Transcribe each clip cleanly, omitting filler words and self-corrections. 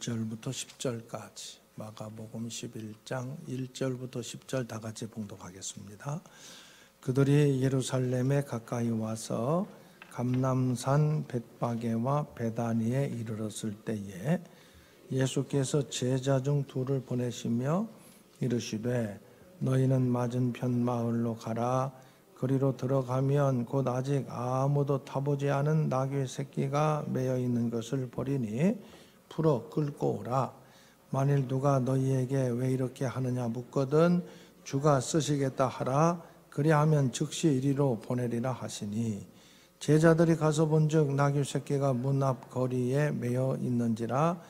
1절부터 10절까지 마가복음 11장 1절부터 10절 다 같이 봉독하겠습니다. 그들이 예루살렘에 가까이 와서 감람산 벳바게와 베다니에 이르렀을 때에 예수께서 제자 중 둘을 보내시며 이르시되 너희는 맞은편 마을로 가라. 그리로 들어가면 곧 아직 아무도 타보지 않은 나귀 새끼가 매여 있는 것을 보리니 풀어 끌고 오라. 만일 누가 너희에게 왜 이렇게 하느냐 묻거든 주가 쓰시겠다 하라. 그리하면 즉시 이리로 보내리라 하시니 제자들이 가서 본즉 나귀 새끼가 문 앞 거리에 매여 있는지라.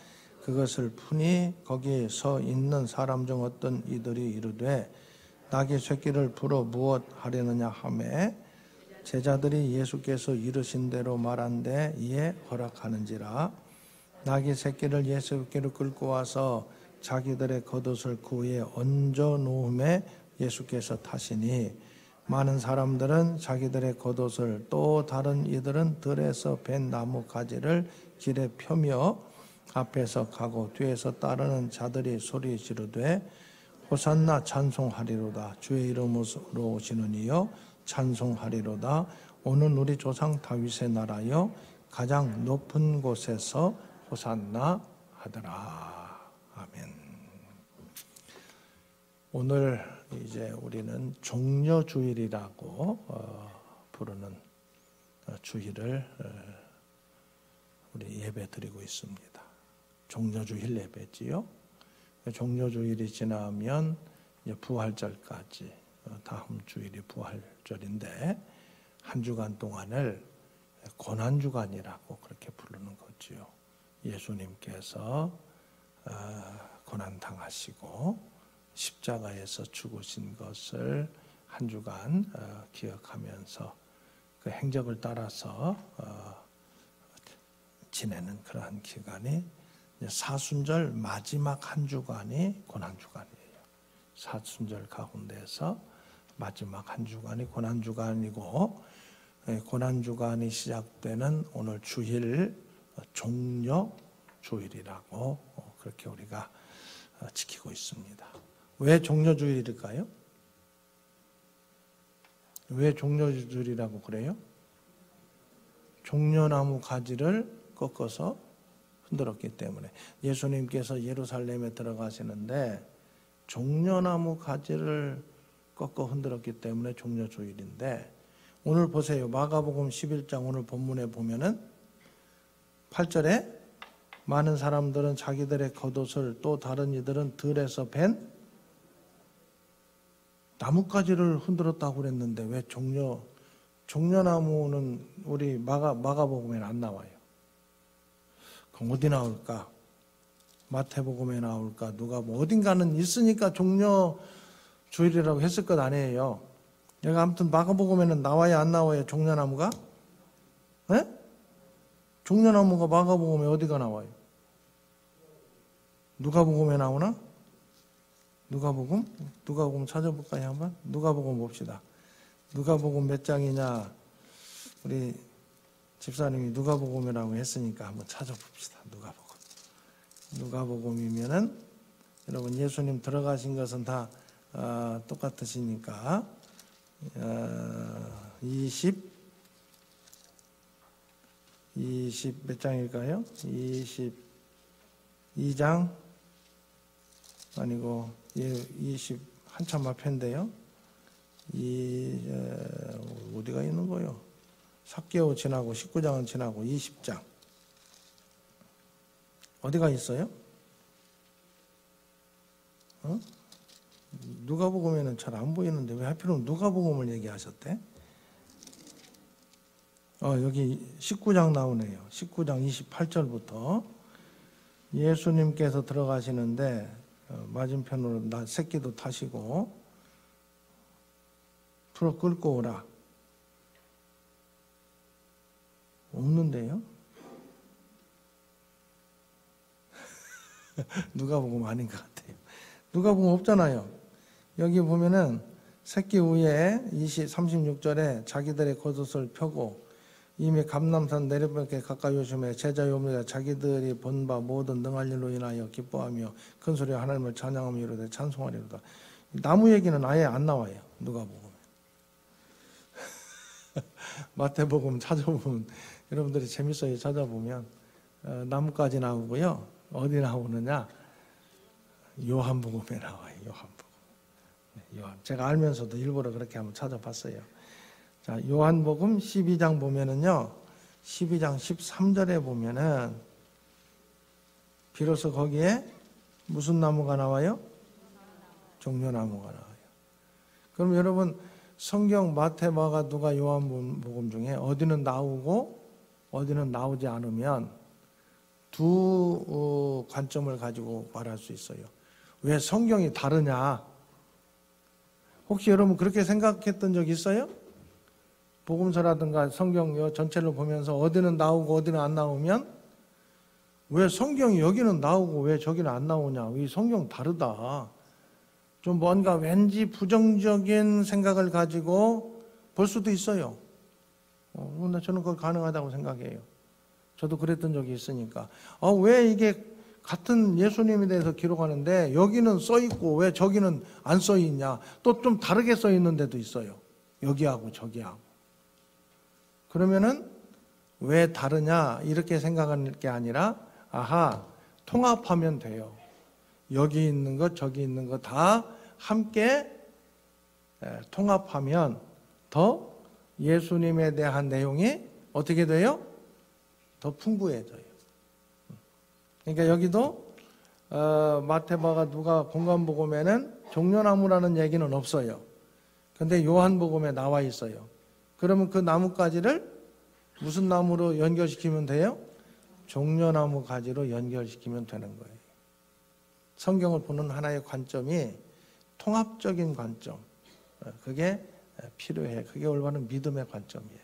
그것을 푸니 거기 서 있는 사람 중 어떤 이들이 이르되 나귀 새끼를 풀어 무엇 하려느냐 하매 제자들이 예수께서 이르신 대로 말한데 이에 허락하는지라. 나귀 새끼를 예수께로 끌고 와서 자기들의 겉옷을 그 위에 얹어 놓음에 예수께서 타시니 많은 사람들은 자기들의 겉옷을 또 다른 이들은 들에서 벤 나무 가지를 길에 펴며 앞에서 가고 뒤에서 따르는 자들이 소리 지르되 호산나 찬송하리로다. 주의 이름으로 오시는 이여 찬송하리로다. 오는 우리 조상 다윗의 나라여 가장 높은 곳에서 호산나 하더라. 아멘. 오늘 이제 우리는 종려주일이라고 부르는 주일을 우리 예배 드리고 있습니다. 종려주일 예배지요. 종려주일이 지나면 이제 부활절까지 다음 주일이 부활절인데 한 주간 동안을 고난주간이라고 그렇게 부르는 거지요. 예수님께서 고난당하시고 십자가에서 죽으신 것을 한 주간 기억하면서 그 행적을 따라서 지내는 그러한 기간이 사순절 마지막 한 주간이 고난주간이에요. 사순절 가운데서 마지막 한 주간이 고난주간이고 고난주간이 시작되는 오늘 주일 종려주일이라고 그렇게 우리가 지키고 있습니다. 왜 종려주일일까요? 왜 종려주일이라고 그래요? 종려나무 가지를 꺾어서 흔들었기 때문에 예수님께서 예루살렘에 들어가시는데 종려나무 가지를 꺾어 흔들었기 때문에 종려주일인데 오늘 보세요. 마가복음 11장 오늘 본문에 보면은 8절에 많은 사람들은 자기들의 겉옷을 또 다른 이들은 들에서 벤 나뭇가지를 흔들었다고 그랬는데 왜 종려나무는 우리 마가복음에는 안 나와요. 그럼 어디 나올까? 마태복음에 나올까? 누가 어딘가는 있으니까 종려주일이라고 했을 것 아니에요. 내가 아무튼 마가복음에는 나와야 안 나와요. 종려나무가? 네? 종려나무가 마가복음에 어디가 나와요? 누가복음에 나오나? 누가복음 찾아볼까요 한번? 누가복음 봅시다. 누가복음 몇 장이냐? 우리 집사님이 누가복음이라고 했으니까 한번 찾아봅시다. 누가복음이면은 여러분 예수님 들어가신 것은 다 똑같으시니까 20 몇 장일까요? 22장 아니고 20 한참 앞인데요. 어디가 있는 거요? 삭개오 지나고 19장은 지나고 20장 어디가 있어요? 누가복음에는 잘 안 보이는데 왜 하필이면 누가복음을 얘기하셨대? 여기 19장 나오네요. 19장 28절부터 예수님께서 들어가시는데 맞은편으로 새끼도 타시고 풀어 끌고 오라. 없는데요? 누가복음 아닌 것 같아요. 누가복음 없잖아요. 여기 보면은 새끼 위에 36절에 자기들의 겉옷을 펴고 이미 감람산 내려벽에 가까이 오심에 제자 요무자 자기들이 본 바 모든 능할 일로 인하여 기뻐하며 큰 소리로 하나님을 찬양하며 이르되 찬송하리로다. 나무 얘기는 아예 안 나와요. 누가복음에. 마태복음 찾아보면 여러분들이 재밌어요. 찾아보면 나무까지 나오고요. 어디 나오느냐? 요한복음에 나와요. 요한복음. 제가 알면서도 일부러 그렇게 한번 찾아봤어요. 자, 요한복음 12장 보면은요, 12장 13절에 보면은 비로소 거기에 무슨 나무가 나와요? 종려나무가 나와요. 그럼 여러분 성경 마태, 마가, 누가, 요한복음 중에 어디는 나오고 어디는 나오지 않으면 두 관점을 가지고 말할 수 있어요. 왜 성경이 다르냐? 혹시 여러분 그렇게 생각했던 적 있어요? 복음서라든가 성경 전체를 보면서 어디는 나오고 어디는 안 나오면 왜 성경이 여기는 나오고 왜 저기는 안 나오냐? 이 성경 다르다. 좀 뭔가 왠지 부정적인 생각을 가지고 볼 수도 있어요. 저는 그거 가능하다고 생각해요. 저도 그랬던 적이 있으니까. 왜 이게 같은 예수님에 대해서 기록하는데 여기는 써 있고 왜 저기는 안 써 있냐? 또 좀 다르게 써 있는 데도 있어요. 여기하고 저기하고. 그러면은 왜 다르냐? 이렇게 생각하는 게 아니라 통합하면 돼요. 여기 있는 것 저기 있는 것 다 함께 통합하면 더 예수님에 대한 내용이 어떻게 돼요? 더 풍부해져요. 그러니까 여기도 마태마가 누가 공관복음에는 종려나무라는 얘기는 없어요. 근데 요한복음에 나와 있어요. 그러면 그 나뭇가지를 무슨 나무로 연결시키면 돼요? 종려나무 가지로 연결시키면 되는 거예요. 성경을 보는 하나의 관점이 통합적인 관점. 그게 필요해. 그게 올바른 믿음의 관점이에요.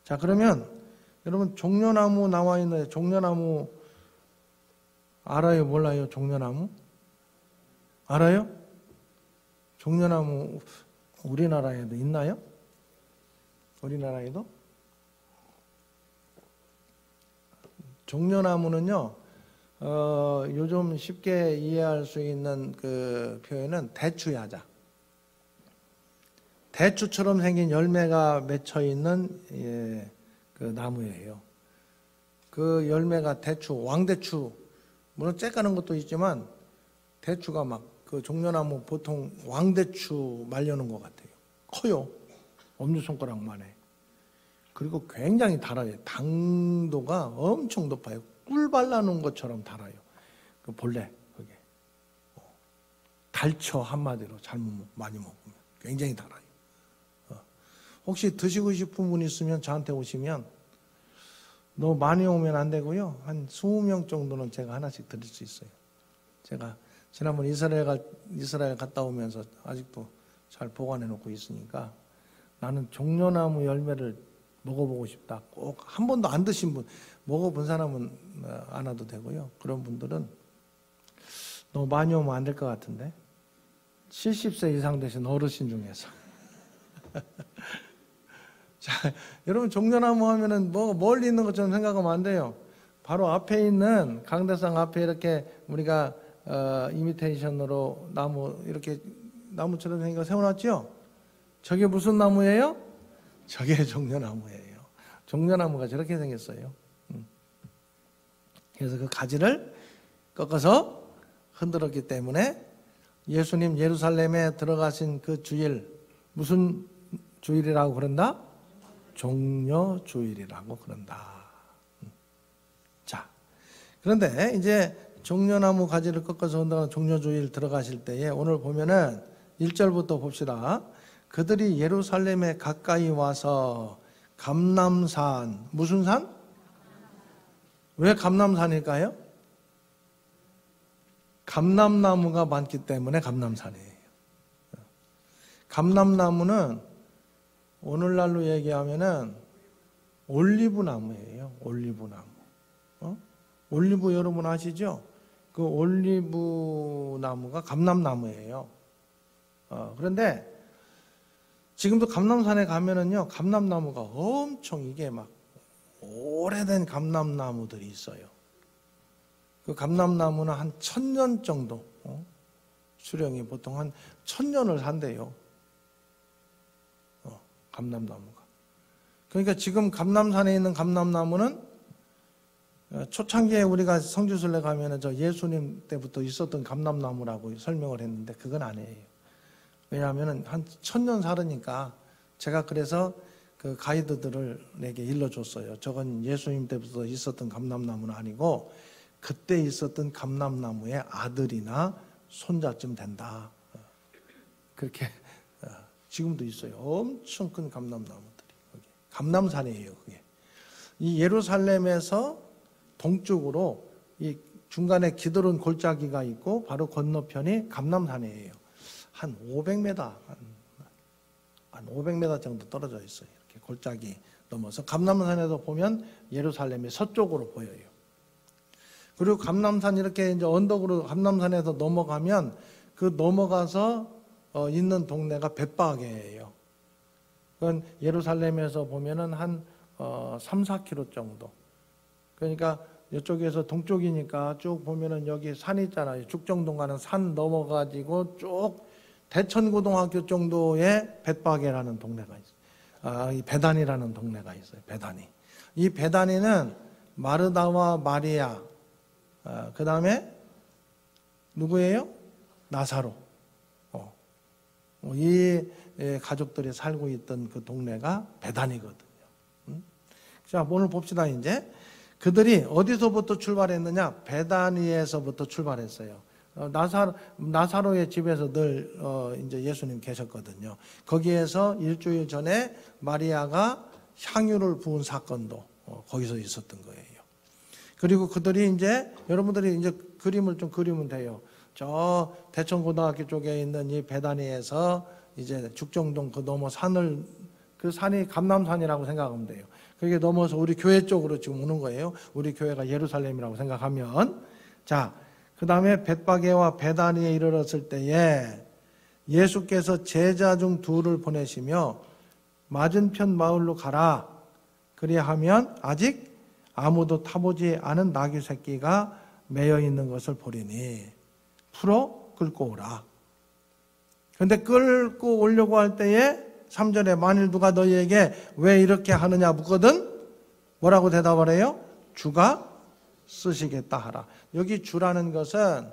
자, 그러면 여러분 종려나무 나와 있는 종려나무 알아요? 몰라요? 종려나무? 알아요? 종려나무 우리나라에도 있나요? 우리나라에도? 종려나무는요, 요즘 쉽게 이해할 수 있는 그 표현은 대추야자. 대추처럼 생긴 열매가 맺혀 있는 그 나무예요. 그 열매가 대추, 왕대추, 물론 째까는 것도 있지만 대추가 막 그 종려나무 보통 왕대추 말려놓은 것 같아요. 커요. 엄지손가락만 해. 그리고 굉장히 달아요. 당도가 엄청 높아요. 꿀 발라놓은 것처럼 달아요. 그 본래 그게 달쳐 한마디로 잘못 많이 먹으면 굉장히 달아요. 혹시 드시고 싶은 분 있으면 저한테 오시면 너무 많이 오면 안 되고요. 한 20명 정도는 제가 하나씩 드릴 수 있어요. 제가 지난번 이스라엘 갔다 오면서 아직도 잘 보관해 놓고 있으니까 나는 종려나무 열매를 먹어보고 싶다. 꼭 한 번도 안 드신 분, 먹어본 사람은 안 와도 되고요. 그런 분들은 너무 많이 오면 안 될 것 같은데 70세 이상 되신 어르신 중에서 자, 여러분 종려나무 하면은 뭐 멀리 있는 것처럼 생각하면 안 돼요. 바로 앞에 있는 강대상 앞에 이렇게 우리가 이미테이션으로 나무 이렇게 나무처럼 생긴 거 세워놨죠? 저게 무슨 나무예요? 저게 종려나무예요. 종려나무가 저렇게 생겼어요. 그래서 그 가지를 꺾어서 흔들었기 때문에 예수님 예루살렘에 들어가신 그 주일, 무슨 주일이라고 그런다? 종려주일이라고 그런다. 자, 그런데 이제 종려나무 가지를 꺾어서 흔들어 종려주일 들어가실 때에 오늘 보면은 1절부터 봅시다. 그들이 예루살렘에 가까이 와서 감람산, 무슨 산? 왜 감람산일까요? 감람나무가 많기 때문에 감람산이에요. 감람나무는 오늘날로 얘기하면은 올리브 나무예요. 올리브 나무. 올리브 여러분 아시죠? 그 올리브 나무가 감람나무예요. 그런데 지금도 감람산에 가면은요, 감람나무가 엄청 이게 막 오래된 감람나무들이 있어요. 그 감람나무는 한 1000년 정도, 수령이 보통 한 1000년을 산대요. 감람나무가. 그러니까 지금 감람산에 있는 감람나무는 초창기에 우리가 성지순례 가면은 저 예수님 때부터 있었던 감람나무라고 설명을 했는데 그건 아니에요. 왜냐하면은 한 1000년 살으니까 제가 그래서 그 가이드들을 내게 일러줬어요. 저건 예수님 때부터 있었던 감람나무는 아니고 그때 있었던 감람나무의 아들이나 손자쯤 된다. 그렇게 지금도 있어요. 엄청 큰 감람나무들이. 감람산이에요, 그게. 이 예루살렘에서 동쪽으로 이 중간에 기드론 골짜기가 있고 바로 건너편이 감람산이에요. 한 500m, 한 500m 정도 떨어져 있어요. 이렇게 골짜기 넘어서 감람산에서 보면 예루살렘이 서쪽으로 보여요. 그리고 감람산 이렇게 이제 언덕으로 감람산에서 넘어가면 그 넘어가서 있는 동네가 벳바게예요. 그건 예루살렘에서 보면은 한 3, 4km 정도. 그러니까 이쪽에서 동쪽이니까 쭉 보면은 여기 산 있잖아요. 죽정동 가는 산 넘어가지고 쭉 대천고등학교 정도의 벳바게라는 동네가 있어요. 이 베다니라는 동네가 있어요. 베다니. 이 베다니는 마르다와 마리아, 그 다음에 누구예요? 나사로. 이 가족들이 살고 있던 그 동네가 베다니거든요. 자, 오늘 봅시다. 이제 그들이 어디서부터 출발했느냐? 베다니에서부터 출발했어요. 나사로의 집에서 늘 이제 예수님 계셨거든요. 거기에서 일주일 전에 마리아가 향유를 부은 사건도 거기서 있었던 거예요. 그리고 그들이 이제 여러분들이 이제 그림을 좀 그리면 돼요. 저 대천고등학교 쪽에 있는 이 베다니에서 이제 죽정동 그 넘어 산을, 그 산이 감람산이라고 생각하면 돼요. 그게 넘어서 우리 교회 쪽으로 지금 오는 거예요. 우리 교회가 예루살렘이라고 생각하면. 자, 그 다음에 벳바게와 베다니에 이르렀을 때에 예수께서 제자 중 둘을 보내시며 맞은편 마을로 가라. 그리하면 아직 아무도 타보지 않은 나귀 새끼가 매여 있는 것을 보리니 풀어 끌고 오라. 그런데 끌고 오려고 할 때에 3절에 만일 누가 너희에게 왜 이렇게 하느냐 묻거든 뭐라고 대답을 해요? 주가 쓰시겠다 하라. 여기 주라는 것은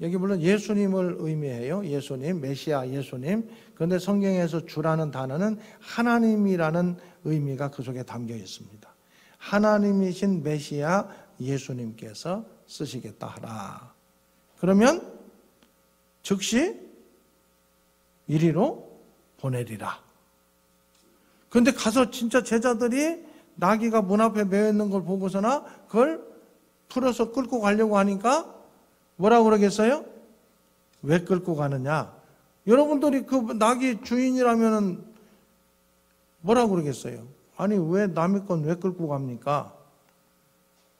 여기 물론 예수님을 의미해요. 예수님, 메시아 예수님. 그런데 성경에서 주라는 단어는 하나님이라는 의미가 그 속에 담겨 있습니다. 하나님이신 메시아 예수님께서 쓰시겠다 하라. 그러면 즉시 이리로 보내리라. 그런데 가서 진짜 제자들이 나귀가 문 앞에 매여 있는 걸 보고서나 그걸 풀어서 끌고 가려고 하니까 뭐라고 그러겠어요? 왜 끌고 가느냐? 여러분들이 그 나귀 주인이라면은 뭐라고 그러겠어요? 아니 왜 남의 건 왜 끌고 갑니까?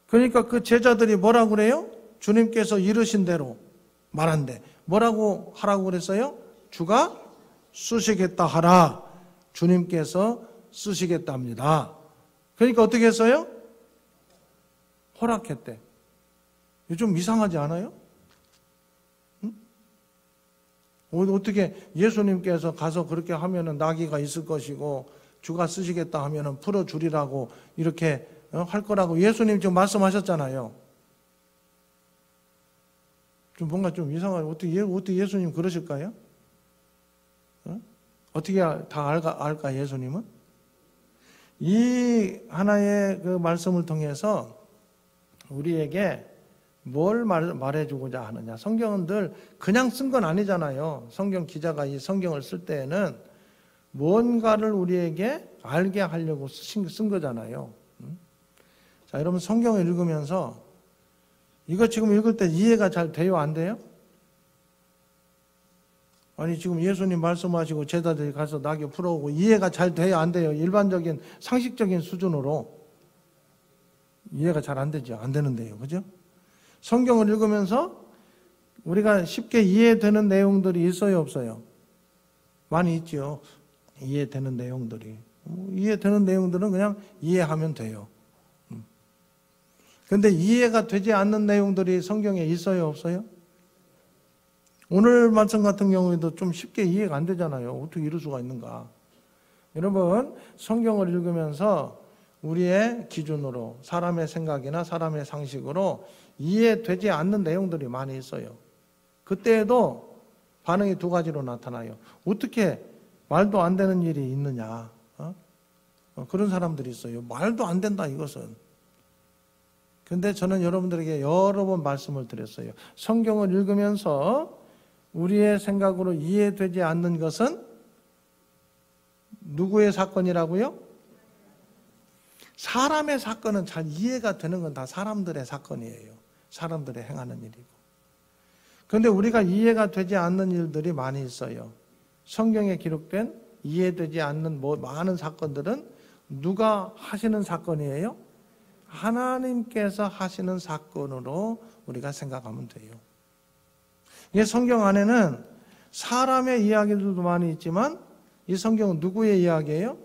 그러니까 그 제자들이 뭐라고 그래요? 주님께서 이르신 대로 말한대. 뭐라고 하라고 그랬어요? 주가 쓰시겠다 하라. 주님께서 쓰시겠답니다. 그러니까 어떻게 했어요? 허락했대. 이거 좀 이상하지 않아요? 응? 어떻게 예수님께서 가서 그렇게 하면은 나귀가 있을 것이고 주가 쓰시겠다 하면은 풀어주리라고 이렇게 할 거라고 예수님 지금 말씀하셨잖아요. 좀 뭔가 좀 이상하죠. 어떻게 예수님 그러실까요? 어떻게 다 알까 예수님은? 이 하나의 그 말씀을 통해서 우리에게 뭘 말해주고자 하느냐. 성경은 늘 그냥 쓴 건 아니잖아요. 성경 기자가 이 성경을 쓸 때에는 뭔가를 우리에게 알게 하려고 쓴 거잖아요. 자, 여러분 성경을 읽으면서 이거 지금 읽을 때 이해가 잘 돼요? 안 돼요? 아니 지금 예수님 말씀하시고 제자들이 가서 나귀 풀어오고 이해가 잘 돼요? 안 돼요? 일반적인 상식적인 수준으로 이해가 잘 안 되죠? 안 되는데요. 그죠? 성경을 읽으면서 우리가 쉽게 이해되는 내용들이 있어요? 없어요? 많이 있죠. 이해되는 내용들이. 이해되는 내용들은 그냥 이해하면 돼요. 그런데 이해가 되지 않는 내용들이 성경에 있어요, 없어요? 오늘 말씀 같은 경우에도 좀 쉽게 이해가 안 되잖아요. 어떻게 이럴 수가 있는가? 여러분, 성경을 읽으면서 우리의 기준으로, 사람의 생각이나 사람의 상식으로 이해되지 않는 내용들이 많이 있어요. 그때에도 반응이 두 가지로 나타나요. 어떻게 말도 안 되는 일이 있느냐? 그런 사람들이 있어요. 말도 안 된다, 이것은. 그런데 저는 여러분들에게 여러 번 말씀을 드렸어요. 성경을 읽으면서 우리의 생각으로 이해되지 않는 것은 누구의 사건이라고요? 사람의 사건은 잘 이해가 되는 건 다 사람들의 사건이에요. 사람들의 행하는 일이고. 그런데 우리가 이해가 되지 않는 일들이 많이 있어요. 성경에 기록된 이해되지 않는 많은 사건들은 누가 하시는 사건이에요? 하나님께서 하시는 사건으로 우리가 생각하면 돼요. 이 성경 안에는 사람의 이야기들도 많이 있지만 이 성경은 누구의 이야기예요?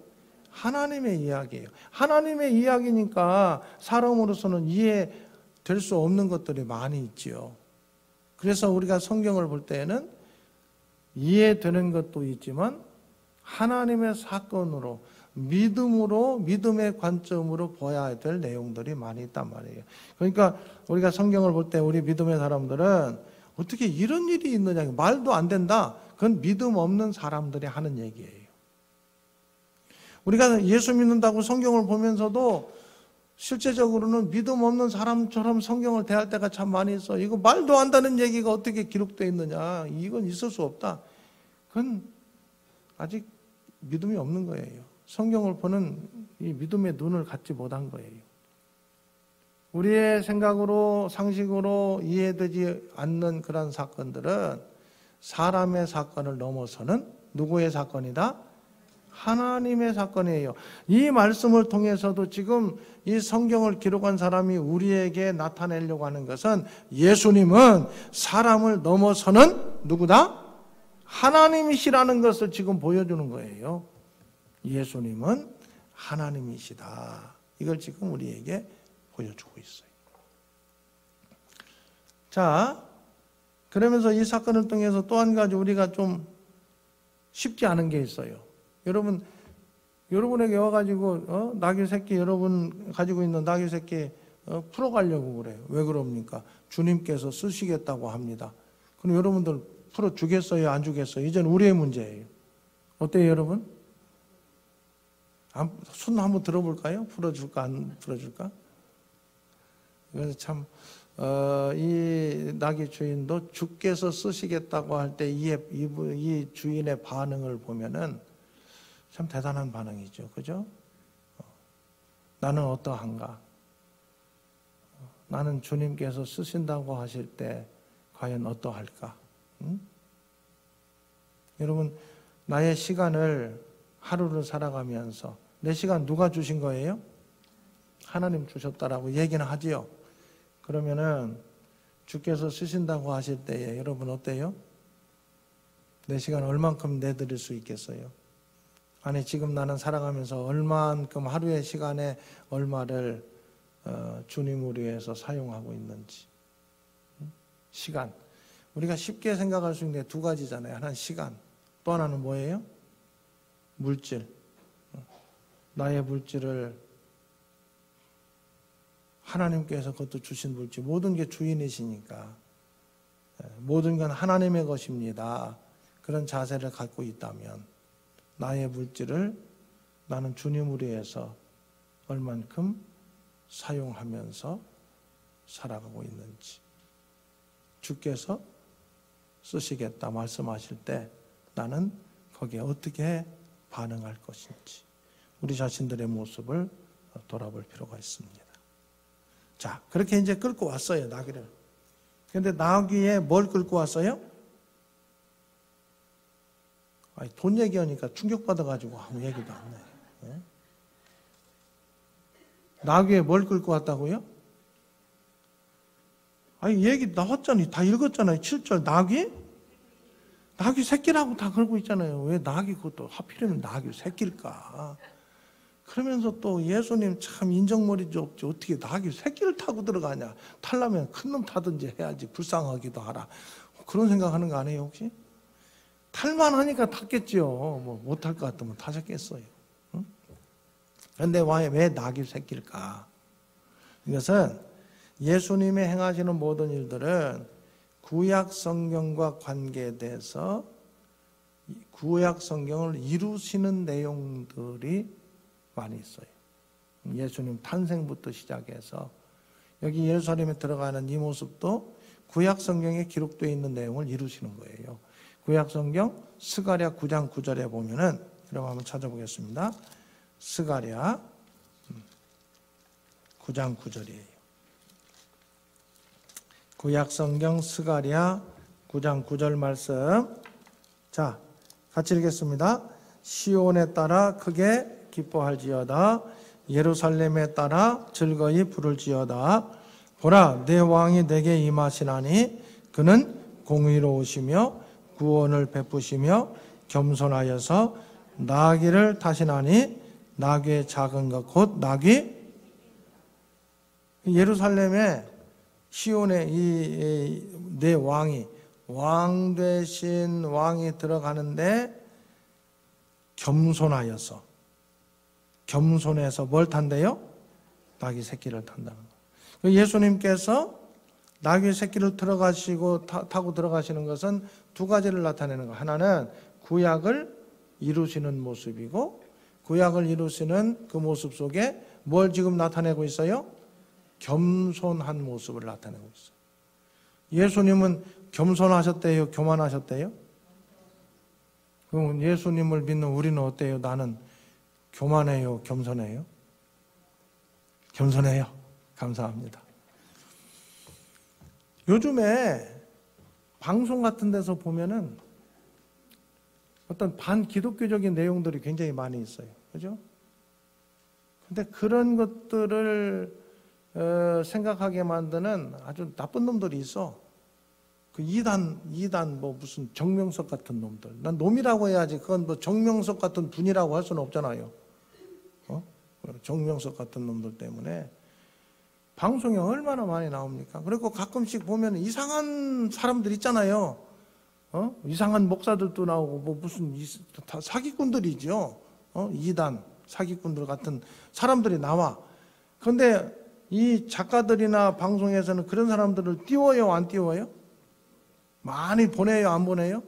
하나님의 이야기예요. 하나님의 이야기니까 사람으로서는 이해될 수 없는 것들이 많이 있지요. 그래서 우리가 성경을 볼 때에는 이해되는 것도 있지만 하나님의 사건으로, 믿음으로, 믿음의 관점으로 봐야 될 내용들이 많이 있단 말이에요. 그러니까 우리가 성경을 볼 때 우리 믿음의 사람들은 어떻게 이런 일이 있느냐, 말도 안 된다. 그건 믿음 없는 사람들이 하는 얘기예요. 우리가 예수 믿는다고 성경을 보면서도 실제적으로는 믿음 없는 사람처럼 성경을 대할 때가 참 많이 있어. 이거 말도 안 되는 얘기가 어떻게 기록되어 있느냐. 이건 있을 수 없다. 그건 아직 믿음이 없는 거예요. 성경을 보는 이 믿음의 눈을 갖지 못한 거예요. 우리의 생각으로, 상식으로 이해되지 않는 그런 사건들은 사람의 사건을 넘어서는 누구의 사건이다? 하나님의 사건이에요. 이 말씀을 통해서도 지금 이 성경을 기록한 사람이 우리에게 나타내려고 하는 것은 예수님은 사람을 넘어서는 누구다? 하나님이시라는 것을 지금 보여주는 거예요. 예수님은 하나님이시다. 이걸 지금 우리에게 보여주고 있어요. 자, 그러면서 이 사건을 통해서 또 한 가지 우리가 좀 쉽지 않은 게 있어요. 여러분에게 와가지고 나귀 새끼, 여러분 가지고 있는 나귀 새끼 풀어가려고 그래요. 왜 그럽니까? 주님께서 쓰시겠다고 합니다. 그럼 여러분들 풀어주겠어요? 안 주겠어요? 이제는 우리의 문제예요. 어때요, 여러분? 손 한번 들어볼까요? 풀어줄까, 안 풀어줄까? 그래서 참, 이 나귀 주인도 주께서 쓰시겠다고 할 때 이 주인의 반응을 보면은 참 대단한 반응이죠. 그죠? 나는 어떠한가? 나는 주님께서 쓰신다고 하실 때 과연 어떠할까? 응? 여러분, 나의 시간을 하루를 살아가면서 내 시간 누가 주신 거예요? 하나님 주셨다라고 얘기는 하지요. 그러면은 주께서 쓰신다고 하실 때에 여러분 어때요? 내 시간 얼만큼 내드릴 수 있겠어요? 아니, 지금 나는 살아가면서 얼만큼 하루의 시간에 얼마를 주님을 위해서 사용하고 있는지. 시간. 우리가 쉽게 생각할 수 있는 게 두 가지잖아요. 하나는 시간, 또 하나는 뭐예요? 물질. 나의 물질을 하나님께서 그것도 주신 물질, 모든 게 주인이시니까 모든 건 하나님의 것입니다. 그런 자세를 갖고 있다면 나의 물질을 나는 주님을 위해서 얼만큼 사용하면서 살아가고 있는지, 주께서 쓰시겠다 말씀하실 때 나는 거기에 어떻게 반응할 것인지 우리 자신들의 모습을 돌아볼 필요가 있습니다. 자, 그렇게 이제 끌고 왔어요, 나귀를. 그런데 나귀에 뭘 끌고 왔어요? 아니, 돈 얘기하니까 충격받아가지고 아무 얘기도 안 나요. 네? 나귀에 뭘 끌고 왔다고요? 아니, 얘기 나왔잖아요. 다 읽었잖아요. 7절. 나귀 나귀 새끼라고 다 그러고 있잖아요. 왜 나귀 그것도 하필이면 나귀 새끼일까? 그러면서 또 예수님 참 인정머리도 없지. 어떻게 나귀 새끼를 타고 들어가냐? 타려면 큰 놈 타든지 해야지. 불쌍하기도 하라. 그런 생각하는 거 아니에요 혹시? 탈만하니까 탔겠지요. 뭐 못할 것 같으면 타셨겠어요. 응? 그런데 왜 나귀 새끼일까? 이것은 예수님이 행하시는 모든 일들은 구약 성경과 관계돼서 구약 성경을 이루시는 내용들이 많이 있어요. 예수님 탄생부터 시작해서 여기 예루살렘에 들어가는 이 모습도 구약 성경에 기록되어 있는 내용을 이루시는 거예요. 구약 성경 스가랴 9장 9절에 보면은 여러분 한번 찾아보겠습니다. 스가랴 9장 9절이에요. 구약 성경 스가랴 9장 9절 말씀. 자, 같이 읽겠습니다. 시온에 따라 크게 기뻐할지어다. 예루살렘에 따라 즐거이 부를지어다. 보라, 내 왕이 내게 임하시나니 그는 공의로우시며 구원을 베푸시며 겸손하여서 나귀를 타시나니 나귀의 작은 것 곧 나귀. 예루살렘에 시온에 이 내 왕이 왕 되신 왕이 들어가는데 겸손해서 뭘 탄대요? 나귀 새끼를 탄다는 거예요. 예수님께서 나귀 새끼를 타고 들어가시는 것은 두 가지를 나타내는 거예요. 하나는 구약을 이루시는 모습이고, 구약을 이루시는 그 모습 속에 뭘 지금 나타내고 있어요? 겸손한 모습을 나타내고 있어요. 예수님은 겸손하셨대요? 교만하셨대요? 그럼 예수님을 믿는 우리는 어때요? 나는 교만해요? 겸손해요? 겸손해요. 감사합니다. 요즘에 방송 같은 데서 보면은 어떤 반기독교적인 내용들이 굉장히 많이 있어요. 그죠? 근데 그런 것들을 생각하게 만드는 아주 나쁜 놈들이 있어. 그 이단 뭐 무슨 정명석 같은 놈들. 난 놈이라고 해야지. 그건 뭐 정명석 같은 분이라고 할 수는 없잖아요. 정명석 같은 놈들 때문에 방송에 얼마나 많이 나옵니까? 그리고 가끔씩 보면 이상한 사람들 있잖아요. 이상한 목사들도 나오고 뭐 무슨 다 사기꾼들이죠. 이단 사기꾼들 같은 사람들이 나와. 그런데 이 작가들이나 방송에서는 그런 사람들을 띄워요, 안 띄워요? 많이 보내요, 안 보내요?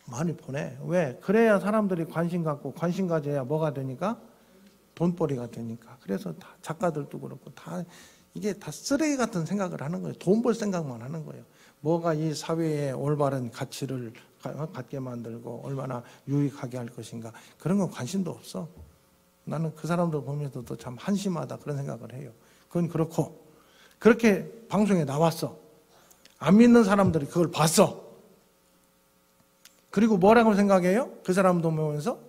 많이 보내. 왜? 그래야 사람들이 관심 갖고 관심 가져야 뭐가 되니까? 돈벌이가 되니까. 그래서 다 작가들도 그렇고 다 이게 다 쓰레기 같은 생각을 하는 거예요. 돈 벌 생각만 하는 거예요. 뭐가 이 사회에 올바른 가치를 갖게 만들고 얼마나 유익하게 할 것인가. 그런 건 관심도 없어. 나는 그 사람들 보면서도 참 한심하다 그런 생각을 해요. 그건 그렇고 그렇게 방송에 나왔어. 안 믿는 사람들이 그걸 봤어. 그리고 뭐라고 생각해요? 그 사람도 보면서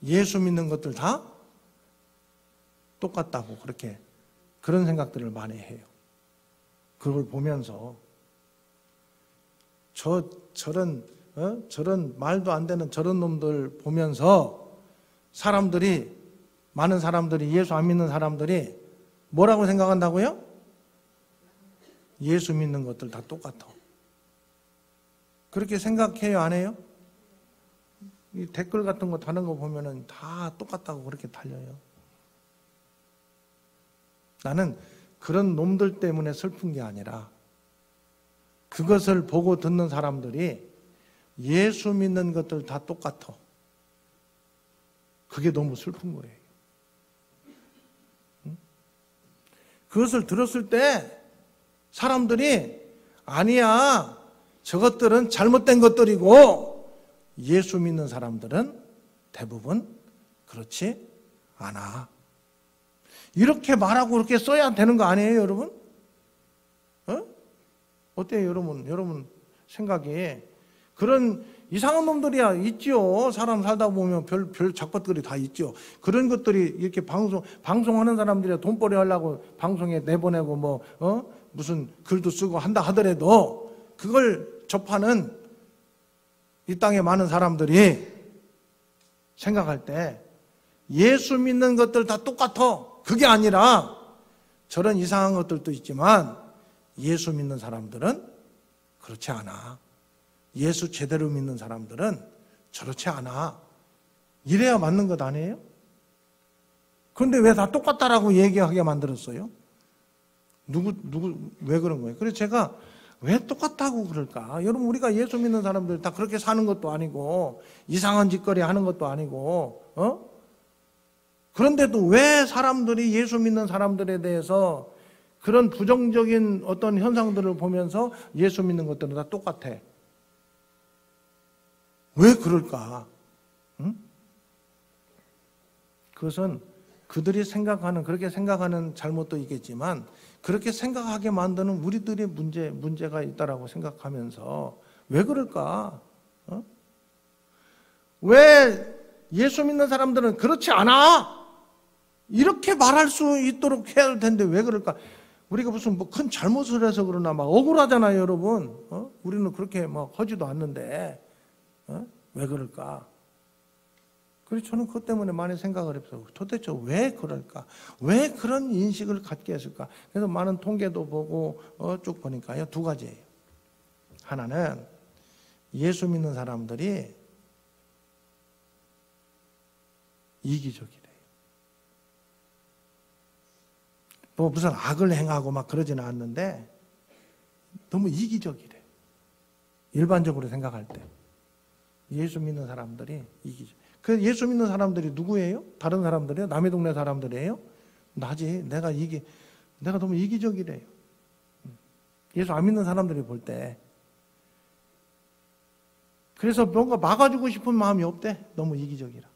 예수 믿는 것들 다 똑같다고 그렇게 그런 생각들을 많이 해요. 그걸 보면서 저런 말도 안 되는 저런 놈들 보면서 사람들이 많은 사람들이 예수 안 믿는 사람들이 뭐라고 생각한다고요? 예수 믿는 것들 다 똑같아. 그렇게 생각해요, 안 해요? 이 댓글 같은 거 다는 거 보면은 다 똑같다고 그렇게 달려요. 나는 그런 놈들 때문에 슬픈 게 아니라 그것을 보고 듣는 사람들이 예수 믿는 것들 다 똑같아. 그게 너무 슬픈 거예요. 그것을 들었을 때 사람들이 아니야, 저것들은 잘못된 것들이고 예수 믿는 사람들은 대부분 그렇지 않아. 이렇게 말하고 그렇게 써야 되는 거 아니에요, 여러분? 어때요, 여러분 생각에? 그런 이상한 놈들이야 있죠. 사람 살다 보면 별 작것들이 다 있죠. 그런 것들이 이렇게 방송하는 사람들이 돈벌이 하려고 방송에 내보내고 무슨 글도 쓰고 한다 하더라도 그걸 접하는 이 땅의 많은 사람들이 생각할 때 예수 믿는 것들 다 똑같아. 그게 아니라 저런 이상한 것들도 있지만 예수 믿는 사람들은 그렇지 않아. 예수 제대로 믿는 사람들은 저렇지 않아. 이래야 맞는 것 아니에요? 그런데 왜 다 똑같다라고 얘기하게 만들었어요? 왜 그런 거예요? 그래서 제가 왜 똑같다고 그럴까? 여러분, 우리가 예수 믿는 사람들 다 그렇게 사는 것도 아니고, 이상한 짓거리 하는 것도 아니고, 그런데도 왜 사람들이 예수 믿는 사람들에 대해서 그런 부정적인 어떤 현상들을 보면서 예수 믿는 것들은 다 똑같아? 왜 그럴까? 그것은 그들이 그렇게 생각하는 잘못도 있겠지만, 그렇게 생각하게 만드는 우리들의 문제가 있다라고 생각하면서, 왜 그럴까? 왜 예수 믿는 사람들은 그렇지 않아? 이렇게 말할 수 있도록 해야 할 텐데 왜 그럴까? 우리가 무슨 뭐 큰 잘못을 해서 그러나 막 억울하잖아요, 여러분. 우리는 그렇게 막 하지도 않는데, 왜 그럴까? 그래서 저는 그것 때문에 많이 생각을 했어요. 도대체 왜 그럴까? 왜 그런 인식을 갖게 했을까? 그래서 많은 통계도 보고 쭉 보니까요, 두 가지예요. 하나는 예수 믿는 사람들이 이기적이래요. 뭐 무슨 악을 행하고 막 그러지는 않는데 너무 이기적이래요. 일반적으로 생각할 때. 예수 믿는 사람들이 이기적. 그 예수 믿는 사람들이 누구예요? 다른 사람들이에요? 남의 동네 사람들이에요? 나지. 내가 너무 이기적이래요. 예수 안 믿는 사람들이 볼 때. 그래서 뭔가 막아주고 싶은 마음이 없대. 너무 이기적이라.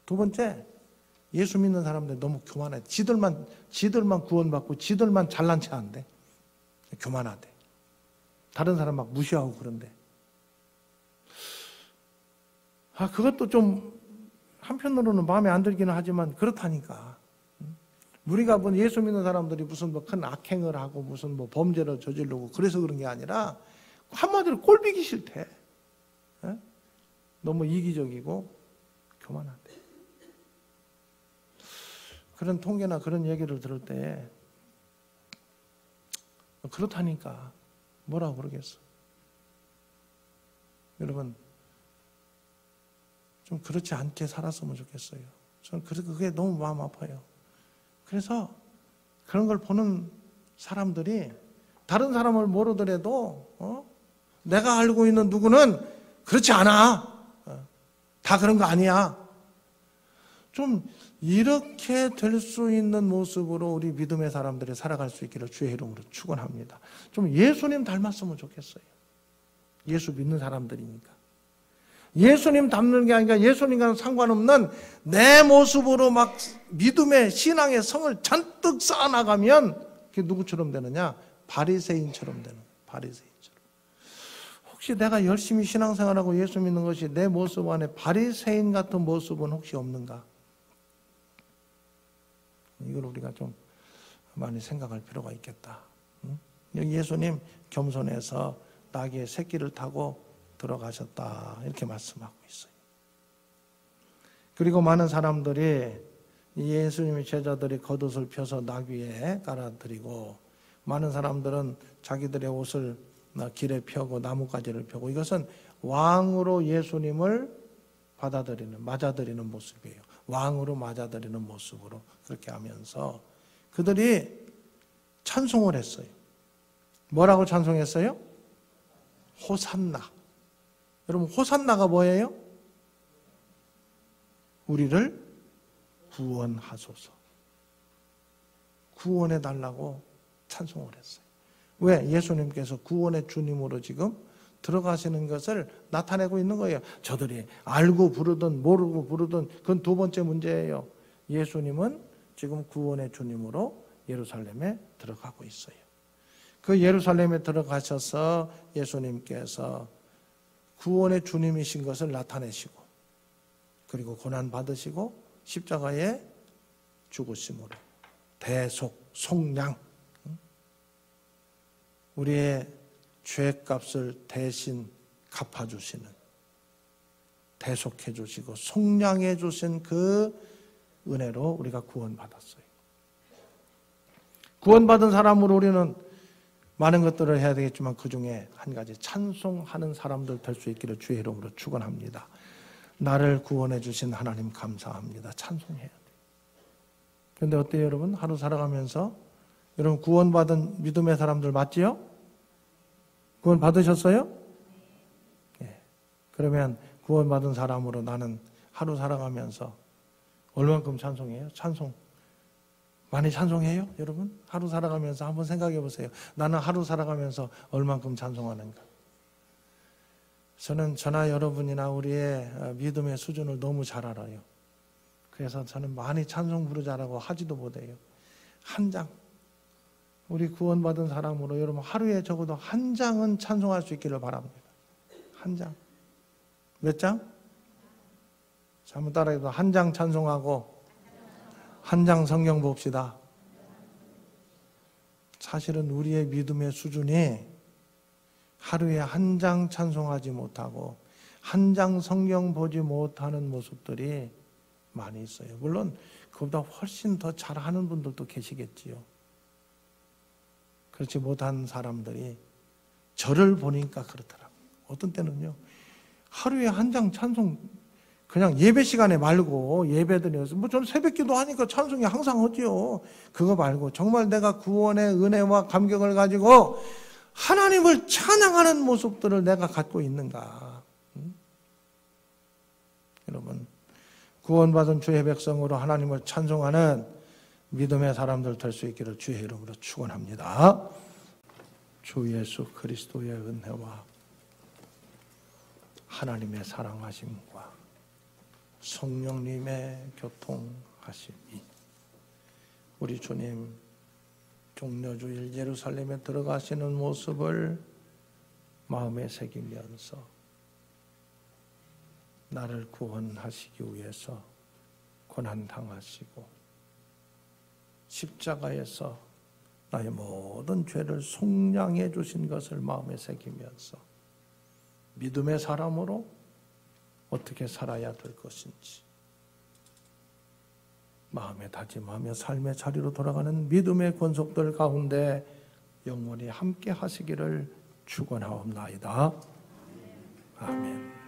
두 번째, 예수 믿는 사람들 너무 교만해. 지들만 구원받고 지들만 잘난 체 한대. 교만하대. 다른 사람 막 무시하고 그런데. 그것도 좀 한편으로는 마음에 안 들기는 하지만 그렇다니까. 우리가 뭐 예수 믿는 사람들이 무슨 뭐 큰 악행을 하고 무슨 뭐 범죄를 저지르고 그래서 그런 게 아니라 한마디로 꼴보기 싫대. 너무 이기적이고 교만하대. 그런 통계나 그런 얘기를 들을 때 그렇다니까 뭐라고 그러겠어. 여러분, 좀 그렇지 않게 살았으면 좋겠어요. 저는 그게 너무 마음 아파요. 그래서 그런 걸 보는 사람들이 다른 사람을 모르더라도 내가 알고 있는 누구는 그렇지 않아. 다 그런 거 아니야. 좀 이렇게 될 수 있는 모습으로 우리 믿음의 사람들이 살아갈 수 있기를 주의 이름으로 축원합니다. 좀 예수님 닮았으면 좋겠어요. 예수 믿는 사람들이니까. 예수님 닮는 게 아니라 예수님과는 상관없는 내 모습으로 막 믿음의 신앙의 성을 잔뜩 쌓아나가면 그게 누구처럼 되느냐? 바리새인처럼 되는 거예요. 바리새인처럼. 혹시 내가 열심히 신앙생활하고 예수 믿는 것이 내 모습 안에 바리새인 같은 모습은 혹시 없는가? 이걸 우리가 좀 많이 생각할 필요가 있겠다. 여기 예수님 겸손해서 나귀의 새끼를 타고 들어가셨다 이렇게 말씀하고 있어요. 그리고 많은 사람들이 예수님의 제자들이 겉옷을 펴서 나귀에 깔아드리고 많은 사람들은 자기들의 옷을 길에 펴고 나뭇가지를 펴고 이것은 왕으로 예수님을 맞아들이는 모습이에요. 왕으로 맞아들이는 모습으로 그렇게 하면서 그들이 찬송을 했어요. 뭐라고 찬송했어요? 호산나. 여러분, 호산나가 뭐예요? 우리를 구원하소서. 구원해 달라고 찬송을 했어요. 왜? 예수님께서 구원의 주님으로 지금 들어가시는 것을 나타내고 있는 거예요. 저들이 알고 부르든 모르고 부르든 그건 두 번째 문제예요. 예수님은 지금 구원의 주님으로 예루살렘에 들어가고 있어요. 그 예루살렘에 들어가셔서 예수님께서 구원의 주님이신 것을 나타내시고 그리고 고난받으시고 십자가에 죽으심으로 대속, 속량 우리의 죄값을 대신 갚아주시는, 대속해 주시고 속량해 주신 그 은혜로 우리가 구원받았어요. 구원받은 사람으로 우리는 많은 것들을 해야 되겠지만 그 중에 한 가지, 찬송하는 사람들 될 수 있기를 주의 이름으로 축원합니다. 나를 구원해 주신 하나님 감사합니다. 찬송해야 돼요. 그런데 어때요 여러분? 하루 살아가면서 여러분 구원받은 믿음의 사람들 맞지요? 구원 받으셨어요? 예. 그러면 구원받은 사람으로 나는 하루 살아가면서 얼만큼 찬송해요? 찬송 많이 찬송해요? 여러분? 하루 살아가면서 한번 생각해 보세요. 나는 하루 살아가면서 얼만큼 찬송하는가? 저는 저나 여러분이나 우리의 믿음의 수준을 너무 잘 알아요. 그래서 저는 많이 찬송 부르자라고 하지도 못해요. 한 장, 우리 구원받은 사람으로 여러분 하루에 적어도 한 장은 찬송할 수 있기를 바랍니다. 한 장. 몇 장? 자, 한번 따라해도 한 장 찬송하고 한 장 성경 봅시다. 사실은 우리의 믿음의 수준이 하루에 한 장 찬송하지 못하고 한 장 성경 보지 못하는 모습들이 많이 있어요. 물론 그보다 훨씬 더 잘하는 분들도 계시겠지요. 그렇지 못한 사람들이 저를 보니까 그렇더라고요. 어떤 때는요, 하루에 한 장 찬송 그냥 예배 시간에 말고 예배 드려서 뭐 저는 새벽기도 하니까 찬송이 항상 하지요. 그거 말고 정말 내가 구원의 은혜와 감격을 가지고 하나님을 찬양하는 모습들을 내가 갖고 있는가? 여러분 구원받은 주의 백성으로 하나님을 찬송하는 믿음의 사람들 될 수 있기를 주의 이름으로 축원합니다. 주 예수 그리스도의 은혜와 하나님의 사랑하심과 성령님의 교통하심이 우리 주님 종려주일 예루살렘에 들어가시는 모습을 마음에 새기면서 나를 구원하시기 위해서 고난당하시고 십자가에서 나의 모든 죄를 속량해 주신 것을 마음에 새기면서 믿음의 사람으로 어떻게 살아야 될 것인지 마음에 다짐하며 삶의 자리로 돌아가는 믿음의 권속들 가운데 영원히 함께 하시기를 축원하옵나이다. 아멘.